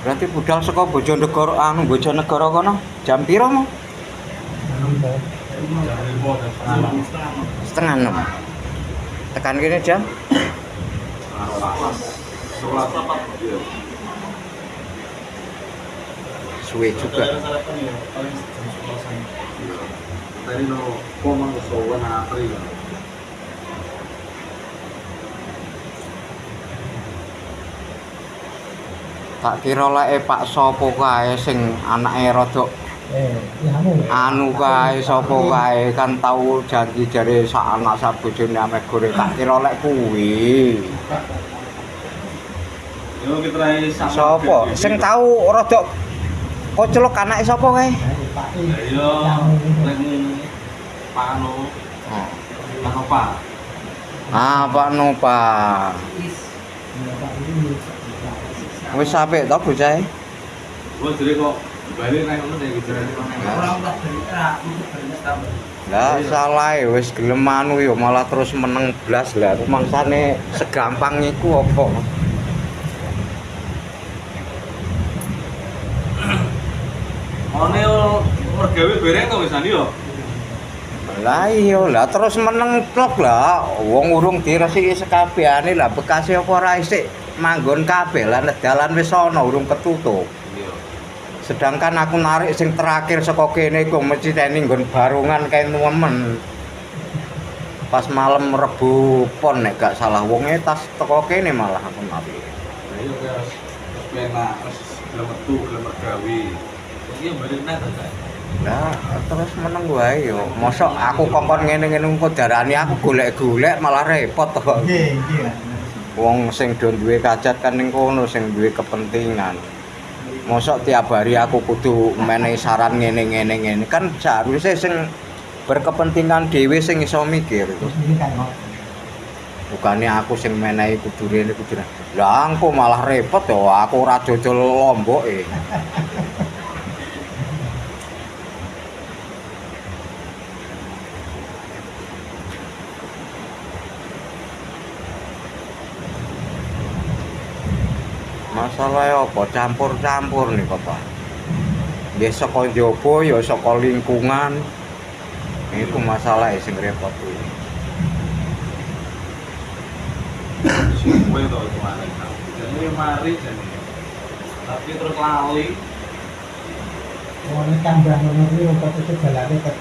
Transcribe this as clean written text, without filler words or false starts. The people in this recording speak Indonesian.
Berarti budal saka Bojonegoro Bojonegoro kono jam piro mau? Setengah 6. Tekan kene jam? Suwe juga. Tak kira lek Pak sapa kae sing anake rada anu kae sapa kae kan tau janji jare sak anak sak bojone ame gore tak kira lek kuwi. Yo kitrai Sapa sing tau rada koclok anake sapa kae? Yo lek Pak Anu. Pak Nova. Ah, Pak Nova. Wis sampe to bocahe? Gua jere kok bali nang ngono deh gitu. Lah salah wis gelem anu yo malah terus meneng blas lah. Mangsane segampang iku apa? One mergawe bereng to wisan yo. Lah iya lah terus meneng plok lah. Wong urung diresiki sekabehane lah bekase apa ora isik manggon kabeh lah dalan wis ana urung ketutup. Iya. Sedangkan aku narik sing terakhir saka kene iku mesti teni nggon barungan kae nemen. Pas malam Rebu Pon nek gak salah wonge tas teko kene malah aku narik. Lah iya guys. Penak terus gelem metu gelem mergawe. Iki balik nang to, Lah terus meneng wae yo. Mosok aku kongkon ngene-ngene engko darani aku golek-golek malah repot to. Nggih, nggih. Wong sing do duwe kajat kan ning kono sing duwe kepentingan. Mosok tiap hari aku kudu menehi saran ngene kan seharusnya sing berkepentingan dhewe sing iso mikir itu. Bukannya aku sing menehi kudu rene kudu. Lah engko malah repot yo aku ora dodol lomboke. Masalah apa campur-campur nih Bapak. Ya saka njaba ya saka lingkungan. Iku masalah sing repot kuwi. sing kowe to kemarin. Jadi mari jane. Tapi terus lali. Wong tambah ngono kuwi kok itu jalane kok